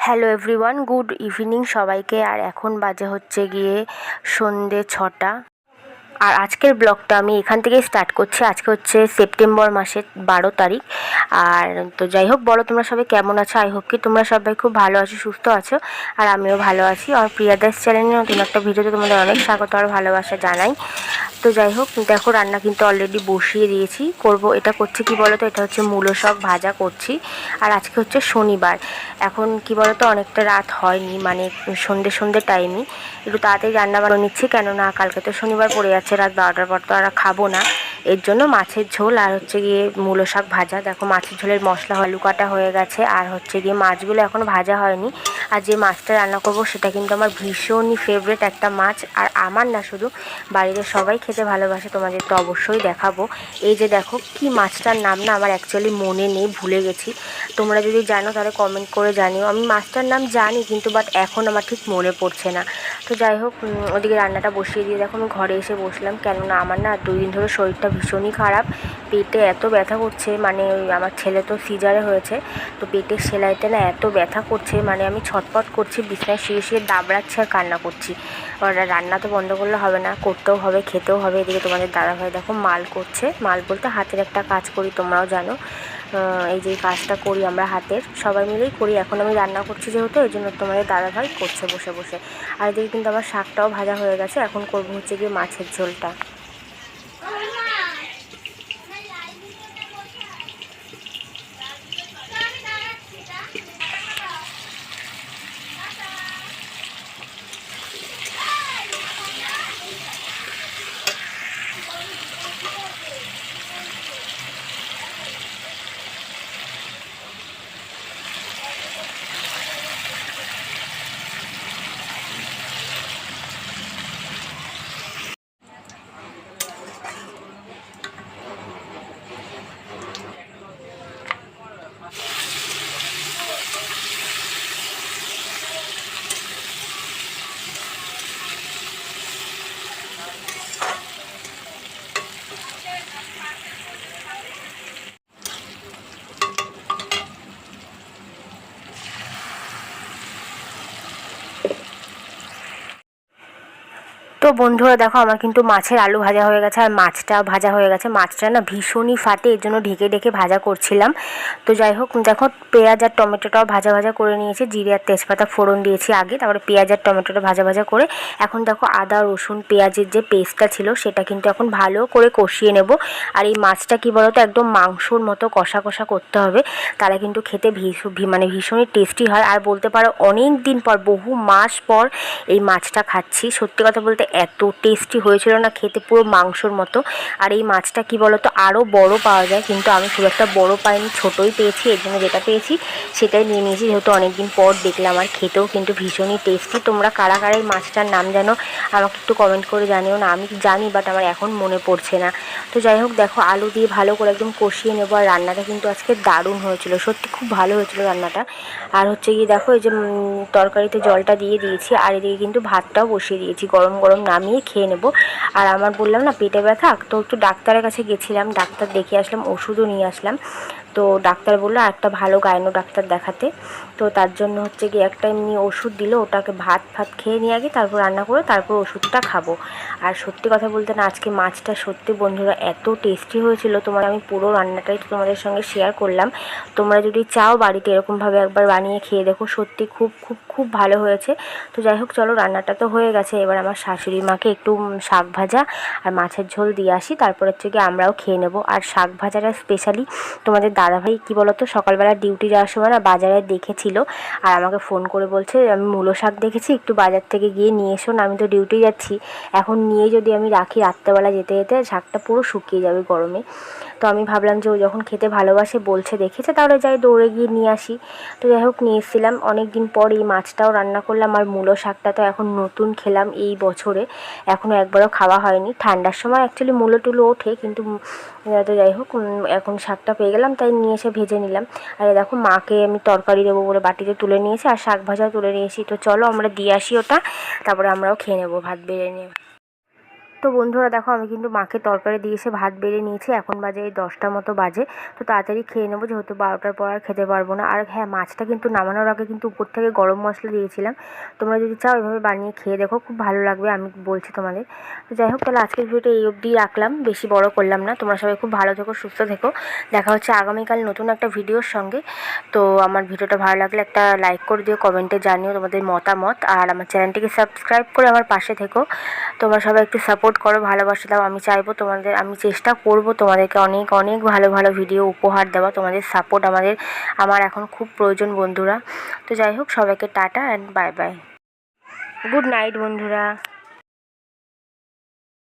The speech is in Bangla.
হ্যালো এভরিওয়ান, গুড ইভিনিং সবাইকে। আর এখন বাজে হচ্ছে গিয়ে সন্ধে 6টা। আর আজকের ব্লগটা আমি এখান থেকেই স্টার্ট করছি। আজকে হচ্ছে সেপ্টেম্বর মাসের 12 তারিখ। আর তো যাই হোক, বলো তোমরা সবাই কেমন আছো? আই হোপ কি তোমরা সবাই খুব ভালো আছো, সুস্থ আছো। আর আমিও ভালো আছি। আর প্রিয়াদাস চ্যানেলে নতুন একটা ভিডিওতে তোমাদের অনেক স্বাগত আর ভালোবাসা জানাই। তো যাই হোক, দেখো রান্না কিন্তু অলরেডি বসিয়ে দিয়েছি। এটা করছি কি বলো তো, এটা হচ্ছে মূলো শাক ভাজা করছি। আর আজকে হচ্ছে শনিবার। এখন কি বলো তো, অনেকটা রাত হয়নি, মানে সন্ধ্যে টাইমই একটু তাড়াতাড়ি রান্না বান্না নিচ্ছি, কেননা কালকে তো শনিবার পড়ে যাচ্ছে, রাত 12টার পর তো আর খাবো না। এর জন্য মাছের ঝোল আর হচ্ছে গিয়ে মূলো শাক ভাজা। দেখো মাছের ঝোলের মশলা আলু কাটা হয়ে গেছে, আর হচ্ছে গিয়ে মাছগুলো এখনও ভাজা হয়নি। আর যে মাছটা রান্না করবো সেটা কিন্তু আমার ভীষণই ফেভারিট একটা মাছ। আর আমার না, শুধু বাড়িতে সবাই খেতে ভালোবাসে, তোমাদের তো অবশ্যই দেখাবো। এই যে দেখো, কি মাছটার নাম না আমার অ্যাকচুয়ালি মনে নেই, ভুলে গেছি। তোমরা যদি জানো তাহলে কমেন্ট করে জানিও। আমি মাছটার নাম জানি কিন্তু বাট এখন আমার ঠিক মনে পড়ছে না। তো যাই হোক, ওদিকে রান্নাটা বসিয়ে দিয়ে দেখো আমি ঘরে এসে বসলাম, কেননা আমার না 2 দিন ধরে শরীরটা ভীষণই খারাপ। পেটে এত ব্যথা করছে, মানে আমার ছেলে তো সিজারে হয়েছে, তো পেটের সেলাইতে না এত ব্যথা করছে, মানে আমি ছটপট করছি, বিছানায় শুয়ে দাবড়াচ্ছি আর কান্না করছি। আর রান্না তো বন্ধ করলে হবে না, করতেও হবে, খেতেও হবে। এদিকে তোমাদের দাদাভাই দেখো মাল করছে। মাল বলতে হাতের একটা কাজ করি, তোমরাও জানো। এই যে কাজটা করি আমরা হাতের, সবাই মিলেই করি। এখন আমি রান্না করছি যেহেতু, এই জন্য তোমাদের দাদাভাই করছে বসে বসে। আর এদিকে কিন্তু আমার শাকটাও ভাজা হয়ে গেছে। এখন করবো হচ্ছে গিয়ে মাছের ঝোলটা। তো বন্ধুরা দেখো, আমার কিন্তু মাছের আলু ভাজা হয়ে গেছে আর মাছটা ভাজা হয়ে গেছে। মাছটা না ভীষণই ফাটে, এর জন্য ঢেকে ঢেকে ভাজা করছিলাম। তো যাই হোক, দেখো পেঁয়াজ আর টমেটোটাও ভাজা ভাজা করে নিয়েছি, জিরে আর তেজপাতা ফোড়ন দিয়েছি আগে, তারপরে পেঁয়াজ আর টমেটোটা ভাজা ভাজা করে এখন দেখো আদা রসুন পেঁয়াজের যে পেস্টটা ছিল সেটা কিন্তু এখন ভালো করে কষিয়ে নেব। আর এই মাছটা কি বলতো, একদম মাংসর মতো কষা কষা করতে হবে, তাহলে কিন্তু খেতে ভীষণই টেস্টি হয়। আর বলতে পারো অনেক দিন পর, বহু মাস পর এই মাছটা খাচ্ছি। সত্যি কথা বলতে এত টেস্টি হয়েছিল না খেতে, পুরো মাংসর মতো। আর এই মাছটা কি বলতো, আরও বড় পাওয়া যায়, কিন্তু আমি খুব একটা বড় পাইনি, ছোটোই পেয়েছি। এর জন্য যেটা পেয়েছি সেটাই নিয়ে নিয়েছি, যেহেতু অনেকদিন পর দেখলাম। আর খেতেও কিন্তু ভীষণই টেস্টি। তোমরা কারা কারা এই মাছটার নাম জানো আমাকে একটু কমেন্ট করে জানিও না। আমি জানি বাট আমার এখন মনে পড়ছে না। তো যাই হোক, দেখো আলু দিয়ে ভালো করে একদম কষিয়ে নেবো। আর রান্নাটা কিন্তু আজকে দারুণ হয়েছিল, সত্যি খুব ভালো হয়েছিল রান্নাটা। আর হচ্ছে গিয়ে দেখো, এই যে তরকারিতে জলটা দিয়ে দিয়েছি, আর এদিকে কিন্তু ভাতটাও বসিয়ে দিয়েছি, গরম গরম নামিয়ে খেয়ে নেব। আর আমার বললাম না পেটে ব্যথা, তো একটু ডাক্তারের কাছে গেছিলাম, ডাক্তার দেখিয়ে আসলাম, ওষুধও নিয়ে আসলাম। তো ডাক্তার বললো একটা ভালো গাইনো ডাক্তার দেখাতে। তো তার জন্য হচ্ছে গিয়ে একটা এমনি ওষুধ দিল, ওটাকে ভাত খেয়ে নিয়ে আগে তারপর রান্না করে তারপর ওষুধটা খাবো। আর সত্যি কথা বলতে না, আজকে মাছটা সত্যি বন্ধুরা এত টেস্টি হয়েছিল, তোমার আমি পুরো রান্নাটাই তো তোমাদের সঙ্গে শেয়ার করলাম। তোমরা যদি চাও বাড়িতে এরকমভাবে একবার বানিয়ে খেয়ে দেখো, সত্যি খুব খুব খুব ভালো হয়েছে। তো যাই হোক, চলো রান্নাটা তো হয়ে গেছে, এবার আমার শাশুড়ি মাকে একটু শাক ভাজা আর মাছের ঝোল দিয়ে আসি, তারপর হচ্ছে গিয়ে আমরাও খেয়ে নেবো। আর শাক ভাজাটা স্পেশালি তোমাদের দাদাভাই কী বলতো, সকালবেলা ডিউটি যাওয়ার সময় না বাজারে দেখেছিল, আর আমাকে ফোন করে বলছে আমি মূলো শাক দেখেছি, একটু বাজার থেকে গিয়ে নিয়ে এসো না, আমি তো ডিউটি যাচ্ছি, এখন নিয়ে যদি আমি রাখি রাত্রেবেলা যেতে যেতে শাকটা পুরো শুকিয়ে যাবে গরমে। তো আমি ভাবলাম যে ও যখন খেতে ভালোবাসে বলছে দেখেছে, তাহলে যাই দৌড়ে গিয়ে নিয়ে আসি। তো যাই হোক, নিয়ে এসেছিলাম। অনেক দিন পর এই মাছটাও রান্না করলাম। আর মূলো শাকটা তো এখন নতুন খেলাম এই বছরে, এখনও একবারও খাওয়া হয়নি। ঠান্ডার সময় অ্যাকচুয়ালি মূলো টুলো ওঠে, কিন্তু তো যাই হোক, এখন শাকটা পেয়ে গেলাম তাই নিয়ে এসে ভেজে নিলাম। আর দেখো মাকে আমি তরকারি দেবো বলে বাটিতে তুলে নিয়েছি, আর শাক ভাজাও তুলে নিয়েছি। তো চলো আমরা দিয়ে আসি ওটা, তারপরে আমরাও খেয়ে নেবো ভাত বেড়ে নিয়ে। তো বন্ধুরা দেখো আমি কিন্তু মাকে তরকারি দিয়ে এসে ভাত বেড়ে নিয়েছি, এখন বাজে এই 10টা মতো বাজে। তো তাড়াতাড়ি খেয়ে নেবো, যেহেতু 12টার পর আর খেতে পারবো না। আর হ্যাঁ, মাছটা কিন্তু নামানোর আগে কিন্তু উপর থেকে গরম মশলা দিয়েছিলাম। তোমরা যদি চাও এভাবে বানিয়ে খেয়ে দেখো, খুব ভালো লাগবে, আমি বলছি তোমাদের। তো যাই হোক, তাহলে আজকের ভিডিওটা এই অবধি রাখলাম, বেশি বড় করলাম না। তোমরা সবাই খুব ভালো থেকো, সুস্থ থেকো। দেখা হচ্ছে আগামীকাল নতুন একটা ভিডিওর সঙ্গে। তো আমার ভিডিওটা ভালো লাগলে একটা লাইক করে দিও, কমেন্টে জানিও তোমাদের মতামত, আর আমার চ্যানেলটিকে সাবস্ক্রাইব করে আমার পাশে থেকো। তোমরা সবাই একটু সাপোর্ট করো, ভালোবাসা দাও। আমি চাইবো তোমাদের, আমি চেষ্টা করব তোমাদেরকে অনেক অনেক ভালো ভালো ভিডিও উপহার দেওয়া। তোমাদের সাপোর্ট আমার এখন খুব প্রয়োজন বন্ধুরা। তো যাই হোক, সবাইকে tata and bye bye, good night বন্ধুরা।